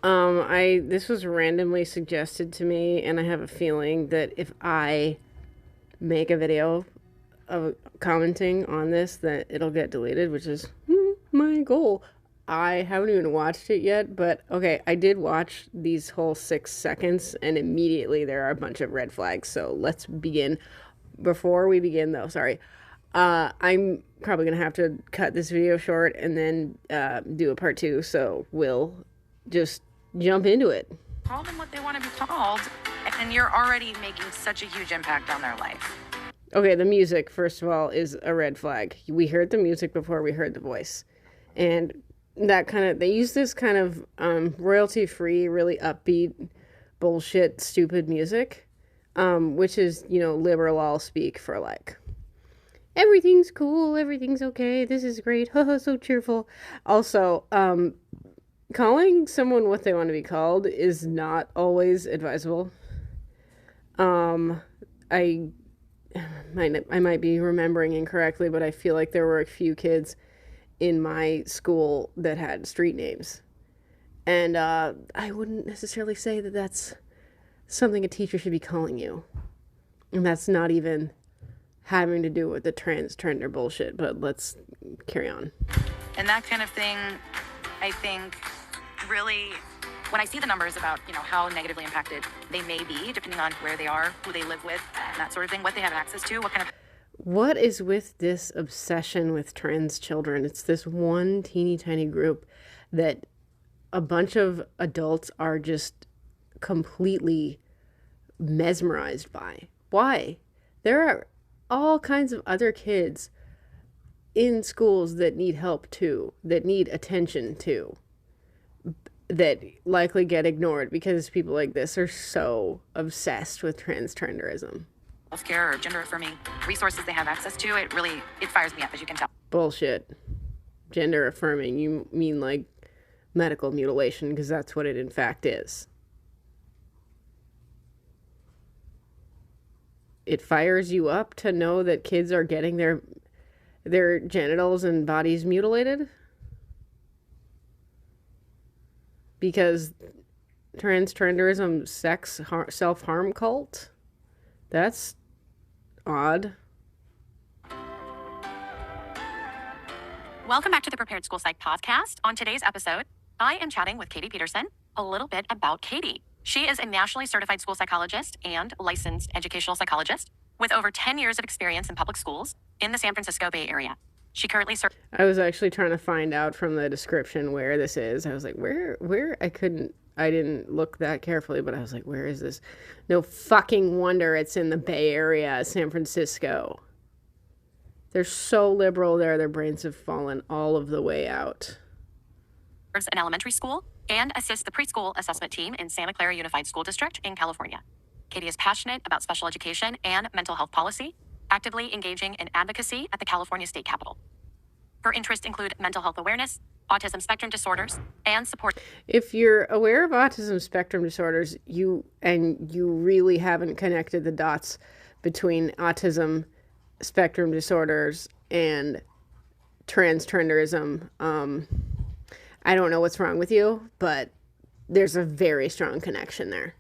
This was randomly suggested to me, and I have a feeling that if I make a video of commenting on this, that it'll get deleted, which is my goal. I haven't even watched it yet, but okay, I did watch these whole 6 seconds, and immediately there are a bunch of red flags. So let's begin. Before we begin, though, sorry, I'm probably gonna have to cut this video short and then do a part 2. So we'll just jump into it. Call them what they want to be called, and you're already making such a huge impact on their life. Okay, the music, first of all, is a red flag. We heard the music before we heard the voice. And that kind of, they use this kind of royalty-free, really upbeat, bullshit, stupid music, which is, liberal all speak for like, everything's cool, everything's okay, this is great, haha, so cheerful. Also, calling someone what they want to be called is not always advisable. I might be remembering incorrectly, but I feel like there were a few kids in my school that had street names. And I wouldn't necessarily say that that's something a teacher should be calling you. And that's not even having to do with the transgender bullshit, but let's carry on. And that kind of thing, I think, really, when I see the numbers about, how negatively impacted they may be, depending on where they are, who they live with, and that sort of thing, what they have access to, What is with this obsession with trans children? It's this one teeny tiny group that a bunch of adults are just completely mesmerized by. Why? There are all kinds of other kids in schools that need help too, that need attention too, that likely get ignored because people like this are so obsessed with transgenderism. Healthcare or gender affirming resources they have access to, it fires me up, as you can tell. Bullshit. Gender affirming, you mean like medical mutilation, because that's what it in fact is. It fires you up to know that kids are getting their genitals and bodies mutilated? Because transgenderism, self-harm cult? That's odd. Welcome back to the Prepared School Psych podcast. On today's episode, I am chatting with Katie Peterson a little bit about Katie. She is a nationally certified school psychologist and licensed educational psychologist with over 10 years of experience in public schools in the San Francisco Bay Area. She currently serves... I was actually trying to find out from the description where this is. I was like, where? I didn't look that carefully, but I was like, where is this? No fucking wonder it's in the Bay Area, San Francisco. They're so liberal there, their brains have fallen all of the way out. Serves an elementary school and assists the preschool assessment team in Santa Clara Unified School District in California. Katie is passionate about special education and mental health policy, actively engaging in advocacy at the California State Capitol. Her interests include mental health awareness, autism spectrum disorders, and support. If you're aware of autism spectrum disorders, you really haven't connected the dots between autism spectrum disorders and transgenderism. I don't know what's wrong with you, but there's a very strong connection there.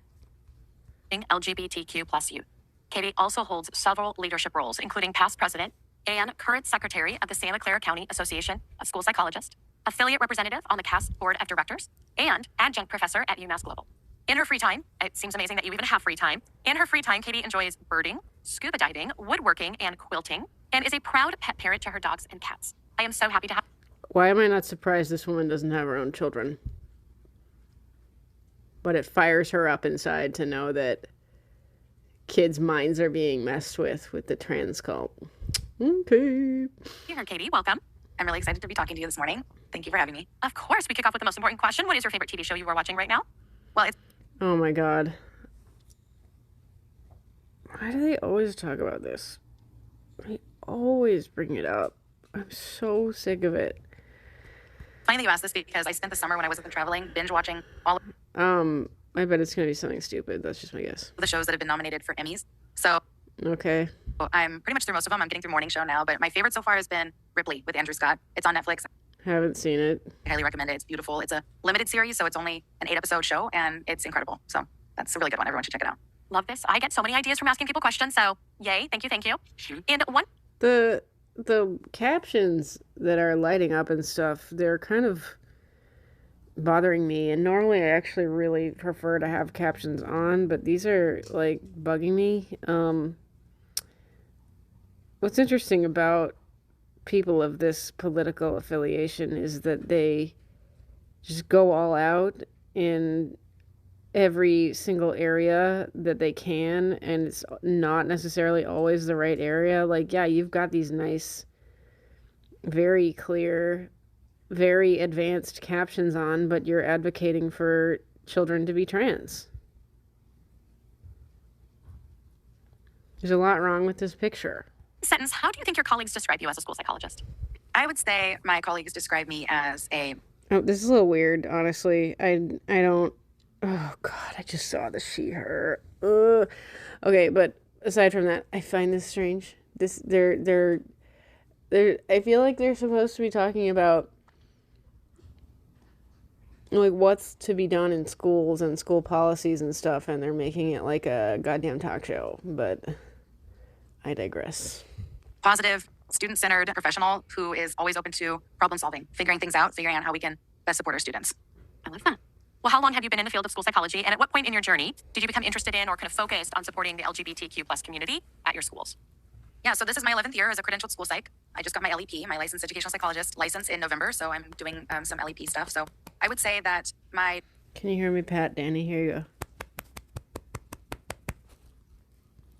LGBTQ plus youth. Katie also holds several leadership roles, including past president and current secretary of the Santa Clara County Association of School Psychologists, affiliate representative on the CAST Board of Directors, and adjunct professor at UMass Global. In her free time, it seems amazing that you even have free time. In her free time, Katie enjoys birding, scuba diving, woodworking, and quilting, and is a proud pet parent to her dogs and cats. I am so happy to have... Why am I not surprised this woman doesn't have her own children? But it fires her up inside to know that kids' minds are being messed with the trans cult. Okay. Here, Katie, welcome. I'm really excited to be talking to you this morning. Thank you for having me. Of course, we kick off with the most important question. What is your favorite TV show you are watching right now? Well, it's... Oh my God. Why do they always talk about this? They always bring it up. I'm so sick of it. Funny that you asked this because I spent the summer when I wasn't traveling binge watching all I bet it's gonna be something stupid. That's just my guess. of the shows that have been nominated for Emmys. So Okay. I'm pretty much through most of them. I'm getting through Morning Show now, but my favorite so far has been Ripley with Andrew Scott. It's on Netflix. Haven't seen it. I highly recommend it. It's beautiful. It's a limited series, so it's only an 8-episode show, and it's incredible. So that's a really good one. Everyone should check it out. Love this. I get so many ideas from asking people questions, so yay. Thank you, thank you. And one... The captions that are lighting up and stuff, they're kind of bothering me. And normally I actually really prefer to have captions on, but these are, like, bugging me. What's interesting about people of this political affiliation is that they just go all out in every single area that they can, and it's not necessarily always the right area. Like, yeah, you've got these nice, very clear, very advanced captions on, but you're advocating for children to be trans. There's a lot wrong with this picture. Sentence, how do you think your colleagues describe you as a school psychologist? I would say my colleagues describe me as a... Oh, this is a little weird, honestly. I don't... Oh, God, I just saw the she, her. Okay, but aside from that, I find this strange. They're I feel like they're supposed to be talking about, like, what's to be done in schools and school policies and stuff, and they're making it like a goddamn talk show, but I digress. Positive, student-centered professional who is always open to problem solving, figuring things out, figuring out how we can best support our students. I love that. Well, how long have you been in the field of school psychology, and at what point in your journey did you become interested in or kind of focused on supporting the LGBTQ plus community at your schools? Yeah, so this is my 11th year as a credentialed school psych. I just got my LEP, my licensed educational psychologist license in November, so I'm doing some LEP stuff. So I would say that my... Can you hear me, Pat? Danny, here you go.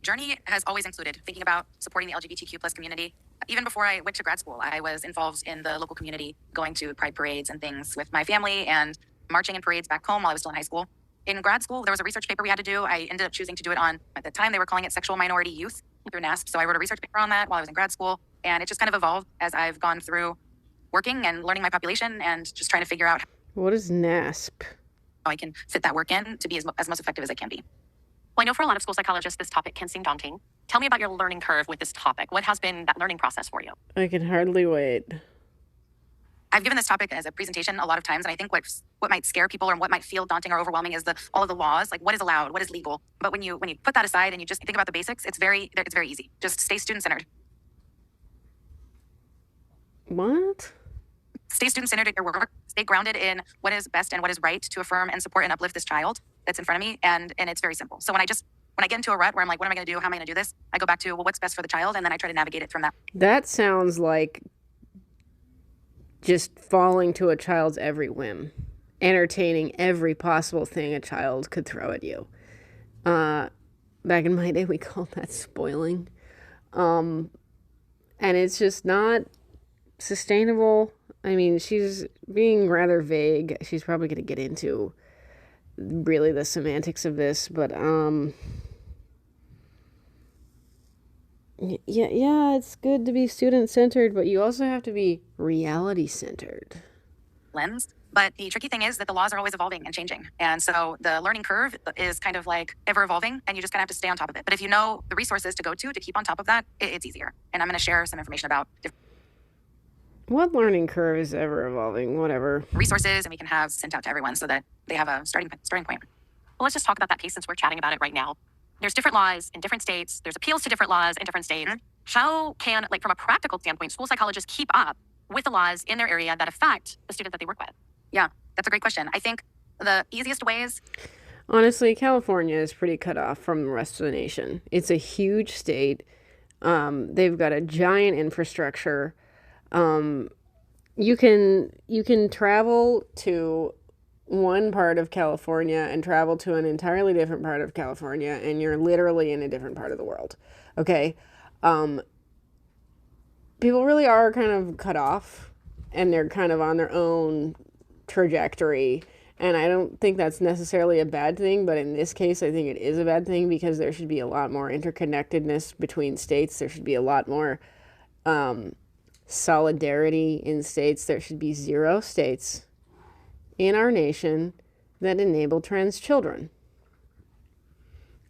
Journey has always included thinking about supporting the LGBTQ plus community. Even before I went to grad school, I was involved in the local community, going to pride parades and things with my family and marching in parades back home while I was still in high school. In grad school, there was a research paper we had to do. I ended up choosing to do it on, at the time, they were calling it sexual minority youth through NASP. So I wrote a research paper on that while I was in grad school. And it just kind of evolved as I've gone through working and learning my population and just trying to figure out What is NASP? how I can fit that work in to be as most effective as I can be. Well, I know for a lot of school psychologists, this topic can seem daunting. Tell me about your learning curve with this topic. What has been that learning process for you? I can hardly wait. I've given this topic as a presentation a lot of times, and I think what might scare people or what might feel daunting or overwhelming is all of the laws, like what is allowed, what is legal. But when you put that aside and you just think about the basics, it's very easy. Just stay student-centered. What? Stay student-centered at your work. Stay grounded in what is best and what is right to affirm and support and uplift this child that's in front of me. And it's very simple. So when I get into a rut where I'm like, what am I going to do? How am I going to do this? I go back to, well, what's best for the child? And then I try to navigate it from that. That sounds like just falling to a child's every whim, entertaining every possible thing a child could throw at you. Back in my day, we called that spoiling. And it's just not sustainable. I mean, she's being rather vague. She's probably going to get into really the semantics of this, but yeah, it's good to be student-centered, but you also have to be reality-centered. Lens. But the tricky thing is that the laws are always evolving and changing. And so the learning curve is kind of like ever evolving, and you just kind of have to stay on top of it. But if you know the resources to go to keep on top of that, it's easier. And I'm going to share some information about What learning curve is ever evolving? Whatever. resources, and we can have sent out to everyone so that they have a starting point. Well, let's just talk about that piece since we're chatting about it right now. There's different laws in different states. There's appeals to different laws in different states. Mhm. How can, like, from a practical standpoint, school psychologists keep up with the laws in their area that affect the students that they work with? Yeah, that's a great question. I think the easiest ways... Honestly, California is pretty cut off from the rest of the nation. It's a huge state. They've got a giant infrastructure. You can travel to one part of California and travel to an entirely different part of California, and you're literally in a different part of the world. Okay? People really are kind of cut off, and they're kind of on their own trajectory. And I don't think that's necessarily a bad thing, but in this case, I think it is a bad thing because there should be a lot more interconnectedness between states. There should be a lot more solidarity in states. There should be 0 states in our nation that enable trans children.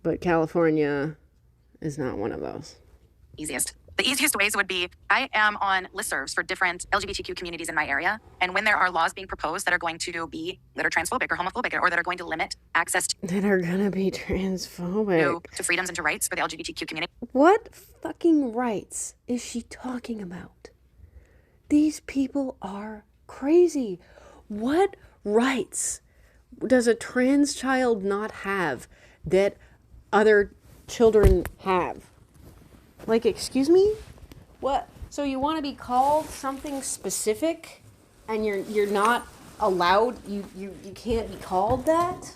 But California is not one of those. Easiest. The easiest ways would be I am on listservs for different LGBTQ communities in my area. And when there are laws being proposed that are going to be, that are transphobic or homophobic or that are going to limit access That are gonna be transphobic. to freedoms and to rights for the LGBTQ community. What fucking rights is she talking about? These people are crazy. What rights does a trans child not have that other children have? Like, excuse me? What? So you want to be called something specific and you're not allowed, you can't be called that?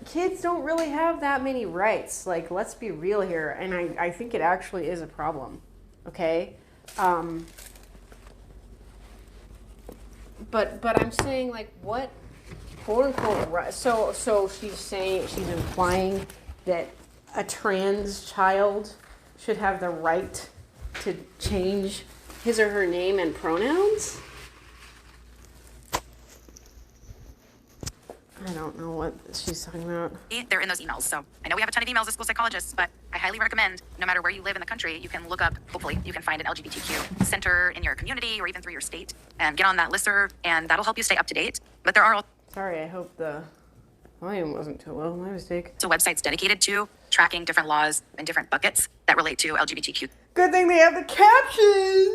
Kids don't really have that many rights. Like, let's be real here. And I think it actually is a problem. Okay? But I'm saying, like, what quote unquote right? So she's implying that a trans child should have the right to change his or her name and pronouns? I don't know what she's talking about. They're in those emails. So I know we have a ton of emails as school psychologists, but I highly recommend, no matter where you live in the country, you can look up, hopefully, you can find an LGBTQ center in your community or even through your state and get on that listserv, and that'll help you stay up to date. But there are also Sorry, I hope the volume wasn't too low. My mistake. websites dedicated to tracking different laws and different buckets that relate to LGBTQ Good thing they have the captions.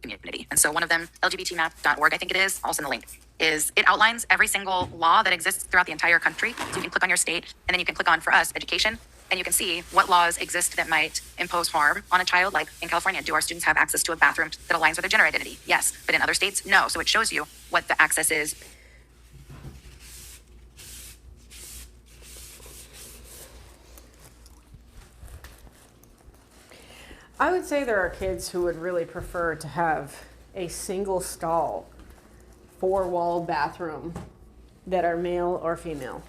community. And so one of them, lgbtmap.org, I think it is, I'll send the link, is it outlines every single law that exists throughout the entire country. So you can click on your state, and then you can click on, for us, education, and you can see what laws exist that might impose harm on a child. Like in California, do our students have access to a bathroom that aligns with their gender identity? Yes. But in other states, no. So it shows you what the access is. I would say there are kids who would really prefer to have a single stall, 4-walled bathroom that are male or female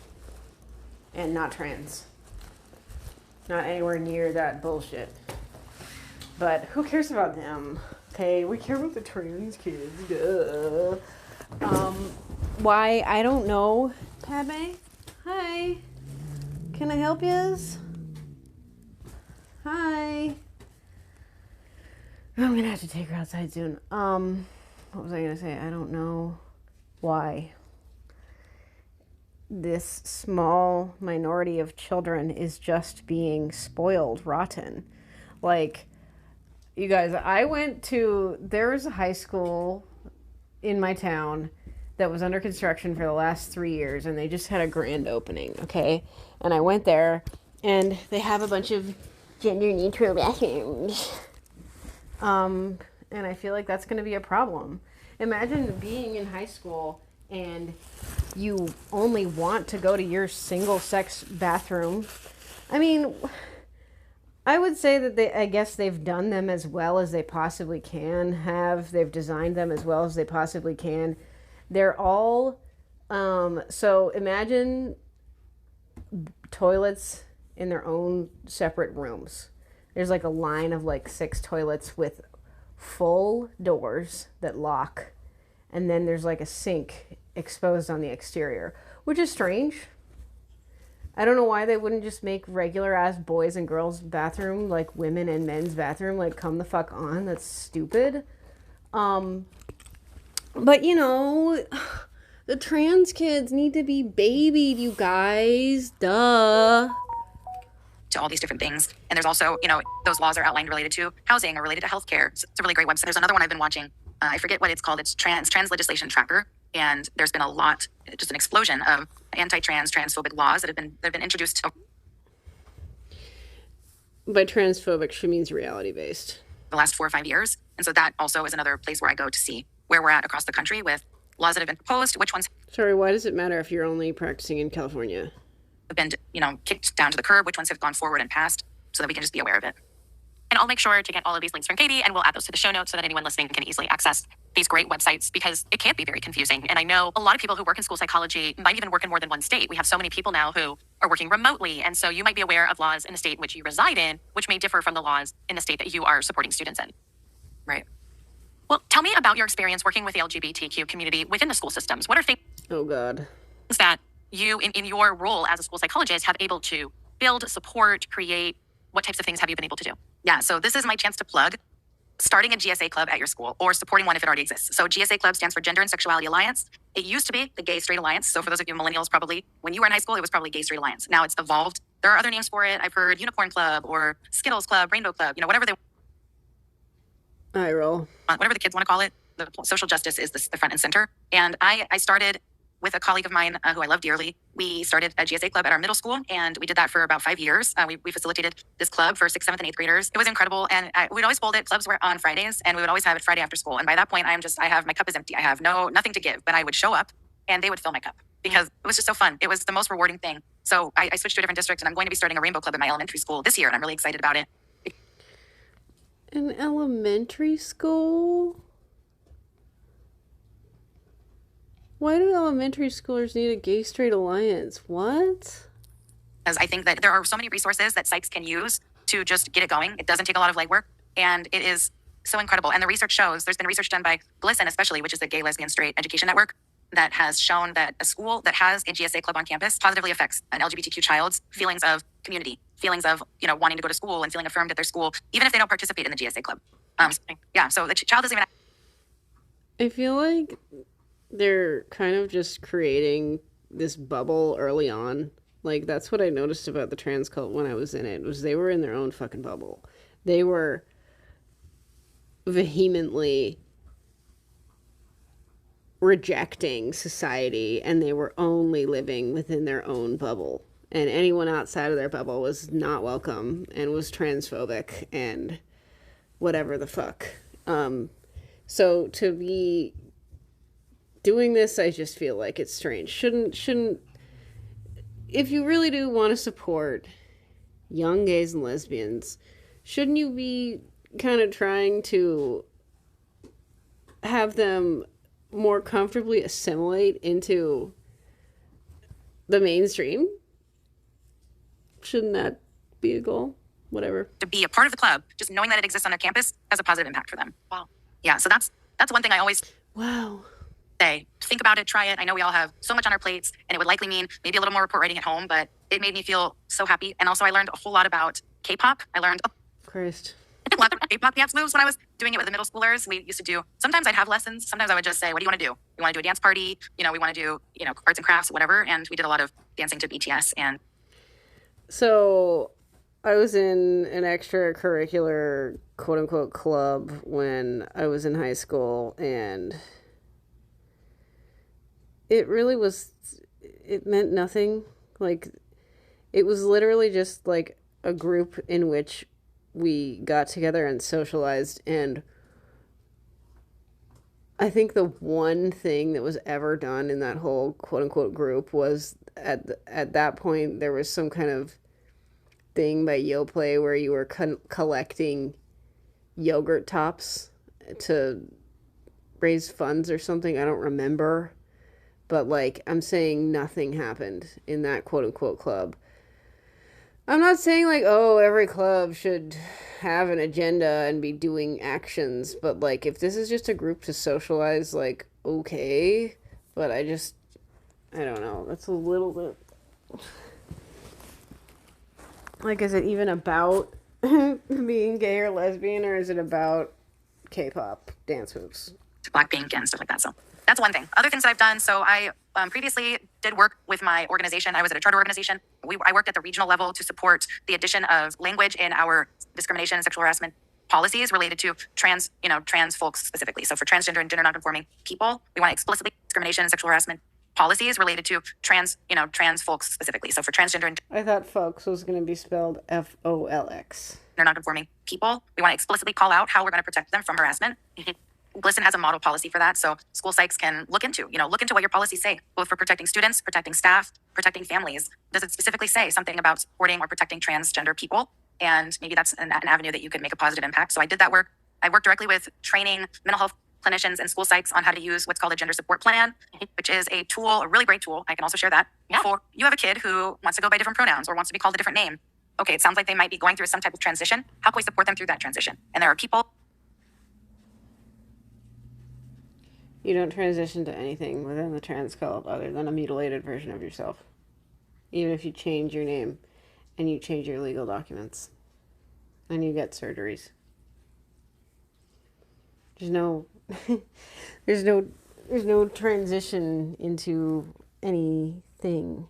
and not trans. Not anywhere near that bullshit. But who cares about them? Okay, we care about the trans kids. Duh. Why? I don't know. Padme? Hi. Can I help yous? Hi. I'm gonna have to take her outside soon. What was I gonna say? I don't know why this small minority of children is just being spoiled rotten. Like, you guys, there was a high school in my town that was under construction for the last 3 years, and they just had a grand opening, okay? And I went there, and they have a bunch of gender-neutral bathrooms. And I feel like that's going to be a problem. Imagine being in high school and you only want to go to your single-sex bathroom. I mean, I would say that I guess they've done them as well as they possibly can have. They've designed them as well as they possibly can. They're all, so imagine toilets in their own separate rooms. There's like a line of like 6 toilets with full doors that lock. And then there's like a sink exposed on the exterior, which is strange. I don't know why they wouldn't just make regular ass boys and girls bathroom like women and men's bathroom. Like, come the fuck on. That's stupid. But you know, the trans kids need to be babied, you guys. Duh. To all these different things. And there's also, those laws are outlined related to housing or related to healthcare. It's a really great website. There's another one I've been watching. I forget what it's called. It's trans legislation tracker. And there's been a lot, just an explosion of anti-trans, transphobic laws that have been introduced. By transphobic, she means reality-based. The last 4 or 5 years. And so that also is another place where I go to see where we're at across the country with laws that have been proposed, which ones Sorry, why does it matter if you're only practicing in California? have been, kicked down to the curb, which ones have gone forward and passed, so that we can just be aware of it. And I'll make sure to get all of these links from Katie, and we'll add those to the show notes so that anyone listening can easily access these great websites, because it can be very confusing. And I know a lot of people who work in school psychology might even work in more than one state. We have so many people now who are working remotely. And so you might be aware of laws in the state in which you reside in, which may differ from the laws in the state that you are supporting students in. Right. Well, tell me about your experience working with the LGBTQ community within the school systems. What are things Oh, God. that you, in your role as a school psychologist, have able to build, support, create? what types of things have you been able to do? Yeah, so this is my chance to plug starting a GSA club at your school or supporting one if it already exists. So GSA club stands for Gender and Sexuality Alliance. It used to be the Gay Straight Alliance. So for those of you millennials, probably when you were in high school, it was probably Gay Straight Alliance. Now it's evolved. There are other names for it. I've heard Unicorn Club or Skittles Club, Rainbow Club, you know, whatever whatever the kids want to call it. The social justice is the front and center. And I started with a colleague of mine who I love dearly. We started a GSA club at our middle school, and we did that for about 5 years. We facilitated this club for 6th, 7th, and 8th graders. It was incredible, and we'd always hold it. Clubs were on Fridays, and we would always have it Friday after school. And by that point, I have my cup is empty. I have nothing to give, but I would show up, and they would fill my cup because it was just so fun. It was the most rewarding thing. So I switched to a different district, and I'm going to be starting a Rainbow Club at my elementary school this year, and I'm really excited about it. An elementary school? Why do elementary schoolers need a gay straight alliance? What? Because I think that there are so many resources that psychs can use to just get it going. It doesn't take a lot of legwork, and it is so incredible. And the research shows, there's been research done by GLSEN especially, which is the Gay, Lesbian, Straight Education Network, that has shown that a school that has a GSA club on campus positively affects an LGBTQ child's feelings of community, feelings of, you know, wanting to go to school and feeling affirmed at their school, even if they don't participate in the GSA club. Yeah, so the child doesn't even... I feel like they're kind of just creating this bubble early on. Like, that's what I noticed about the trans cult when I was in it, was they were in their own fucking bubble. They were vehemently rejecting society, and they were only living within their own bubble. And anyone outside of their bubble was not welcome and was transphobic and whatever the fuck. So to be doing this, I just feel like it's strange. Shouldn't if you really do want to support young gays and lesbians, shouldn't you be kind of trying to have them more comfortably assimilate into the mainstream? Shouldn't that be a goal? Whatever. To be a part of the club, just knowing that it exists on their campus has a positive impact for them. Wow. Yeah, so that's one thing I always Wow. say. Think about it, try it. I know we all have so much on our plates, and it would likely mean maybe a little more report writing at home, but it made me feel so happy. And also I learned a whole lot about K-pop. I learned Christ. a lot of K-pop dance moves when I was doing it with the middle schoolers. We used to do, sometimes I'd have lessons. Sometimes I would just say, what do you want to do? We want to do a dance party. You know, we want to do, you know, arts and crafts, whatever. And we did a lot of dancing to BTS. And So I was in an extracurricular quote unquote club when I was in high school, and it really was, it meant nothing. Like, it was literally just like a group in which we got together and socialized, and I think the one thing that was ever done in that whole quote unquote group was at that point there was some kind of thing by YoPlay where you were collecting yogurt tops to raise funds or something. I don't remember, but like, I'm saying nothing happened in that quote unquote club. I'm not saying like, oh, every club should have an agenda and be doing actions, but like, if this is just a group to socialize, like, okay, but I don't know, that's a little bit, like, is it even about being gay or lesbian, or is it about K-pop dance moves? Blackpink and stuff like that. So that's one thing. Other things that I've done. So I previously did work with my organization. I was at a charter organization. I worked at the regional level to support the addition of language in our discrimination and sexual harassment policies related to trans folks specifically. So for transgender and gender nonconforming people, we want to explicitly discrimination and sexual harassment policies related to trans folks specifically. So for transgender and I thought folks was going to be spelled Folx. gender nonconforming people, we want to explicitly call out how we're going to protect them from harassment. GLSEN has a model policy for that, so school psychs can look into what your policies say, both for protecting students, protecting staff, protecting families. Does it specifically say something about supporting or protecting transgender people? And maybe that's an avenue that you could make a positive impact. So I did that work. I worked directly with training mental health clinicians and school psychs on how to use what's called a gender support plan, which is a tool, a really great tool. I can also share that. Yeah. For you have a kid who wants to go by different pronouns or wants to be called a different name. Okay, it sounds like they might be going through some type of transition. How can we support them through that transition? And there are people. You don't transition to anything within the trans cult other than a mutilated version of yourself. Even if you change your name and you change your legal documents. and you get surgeries. There's no there's no transition into anything.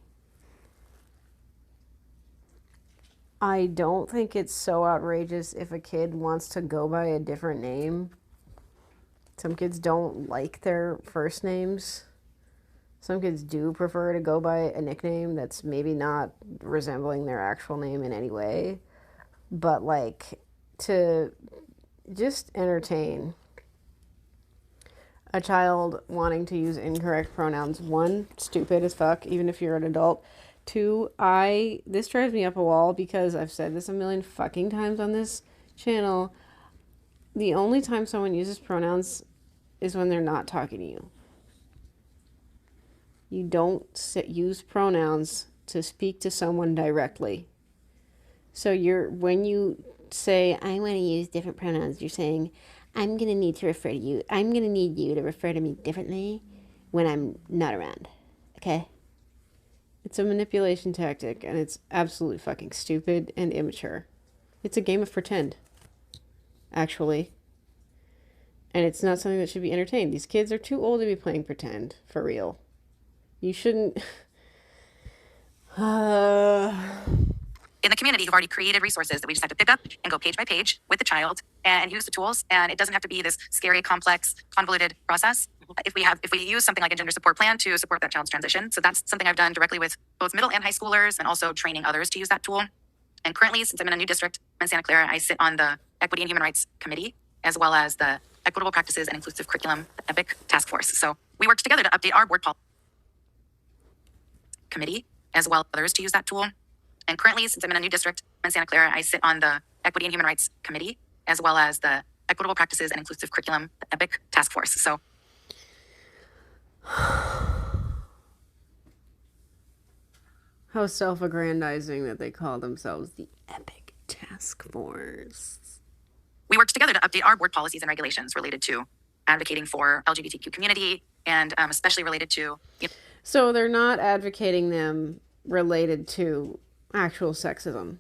I don't think it's so outrageous if a kid wants to go by a different name. Some kids don't like their first names. Some kids do prefer to go by a nickname that's maybe not resembling their actual name in any way. But, like, to just entertain a child wanting to use incorrect pronouns. One, stupid as fuck, even if you're an adult. Two, this drives me up a wall because I've said this a million fucking times on this channel. The only time someone uses pronouns is when they're not talking to you. You don't use pronouns to speak to someone directly. So when you say, I want to use different pronouns, you're saying, I'm going to need to refer to you. I'm going to need you to refer to me differently when I'm not around. Okay? It's a manipulation tactic, and it's absolutely fucking stupid and immature. It's a game of pretend, actually. And it's not something that should be entertained. These kids are too old to be playing pretend, for real. You shouldn't... In the community who've already created resources that we just have to pick up and go page by page with the child and use the tools. And it doesn't have to be this scary, complex, convoluted process. If we use something like a gender support plan to support that child's transition. So that's something I've done directly with both middle and high schoolers, and also training others to use that tool. And currently, since I'm in a new district in Santa Clara, I sit on the Equity and Human Rights Committee, as well as the Equitable Practices and Inclusive Curriculum, the EPIC Task Force. So we work together to update our board policy committee, as well as others to use that tool. And currently, since I'm in a new district in Santa Clara, I sit on the Equity and Human Rights Committee, as well as the Equitable Practices and Inclusive Curriculum, the EPIC Task Force. So how self-aggrandizing that they call themselves the EPIC Task Force. We worked together to update our board policies and regulations related to advocating for LGBTQ community, and especially related to... So they're not advocating them related to actual sexism.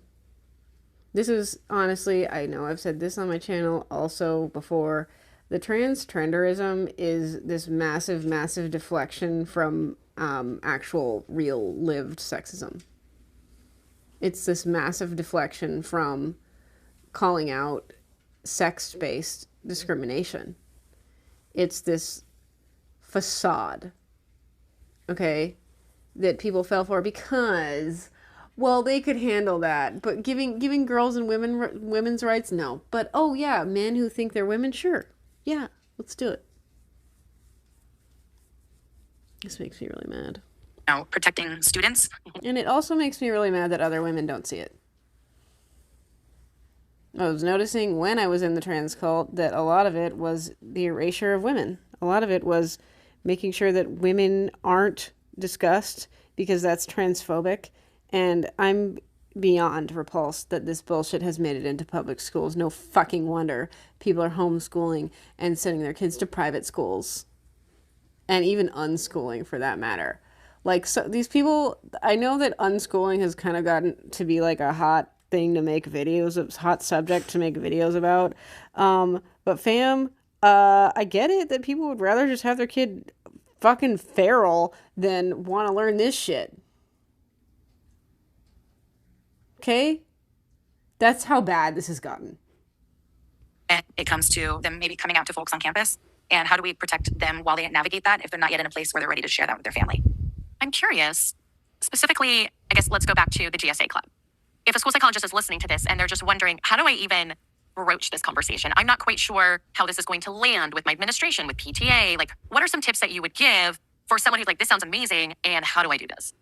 This is, honestly, I know I've said this on my channel also before, the transgenderism is this massive, massive deflection from actual, real, lived sexism. It's this massive deflection from calling out sex-based discrimination. It's this facade, okay, that people fell for because, well, they could handle that. But giving girls and women's rights, no. But, oh, yeah, men who think they're women, sure. Yeah, let's do it. This makes me really mad. Protecting students. And it also makes me really mad that other women don't see it. I was noticing when I was in the trans cult that a lot of it was the erasure of women. A lot of it was making sure that women aren't discussed because that's transphobic. And I'm beyond repulsed that this bullshit has made it into public schools. No fucking wonder people are homeschooling and sending their kids to private schools. And even unschooling, for that matter. Like, so these people, I know that unschooling has kind of gotten to be like a hot thing to make videos, a hot subject to make videos about. But fam, I get it that people would rather just have their kid fucking feral than want to learn this shit. Okay? That's how bad this has gotten. And it comes to them maybe coming out to folks on campus. And how do we protect them while they navigate that if they're not yet in a place where they're ready to share that with their family? I'm curious, specifically, I guess let's go back to the GSA Club. If a school psychologist is listening to this and they're just wondering, how do I even broach this conversation? I'm not quite sure how this is going to land with my administration, with PTA. Like, what are some tips that you would give for someone who's like, this sounds amazing, and how do I do this?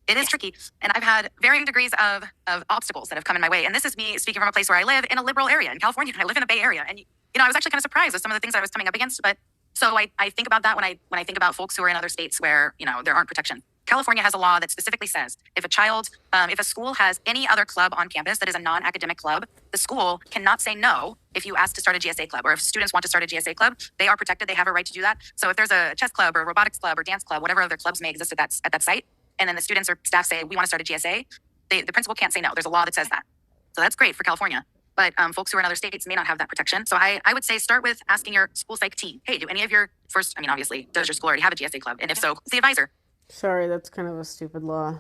It is tricky. And I've had varying degrees of obstacles that have come in my way. And this is me speaking from a place where I live in a liberal area in California. I live in the Bay Area. And, I was actually kind of surprised with some of the things I was coming up against. But so I think about that when I think about folks who are in other states where, there aren't protection. California has a law that specifically says if a school has any other club on campus that is a non-academic club, the school cannot say no if you ask to start a GSA club, or if students want to start a GSA club, they are protected. They have a right to do that. So if there's a chess club or a robotics club or dance club, whatever other clubs may exist at that site, and then the students or staff say, we want to start a GSA, the principal can't say no. There's a law that says that. So that's great for California. but folks who are in other states may not have that protection. So I would say start with asking your school psych team, hey, do any of your first, I mean, obviously, does your school already have a GSA club? And if so, who's the advisor? Sorry, that's kind of a stupid law.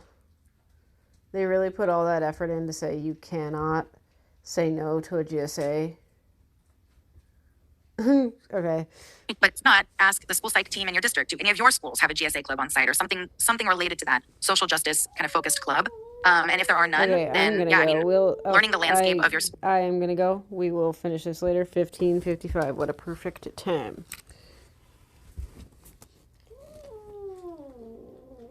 They really put all that effort in to say you cannot say no to a GSA. Okay. But it's not, ask the school psych team in your district. Do any of your schools have a GSA club on site or something related to that social justice kind of focused club? And if there are none, Okay, then I'm gonna yeah, go. I mean, learning the landscape of your. I am gonna go. We will finish this later. 15:55. What a perfect time.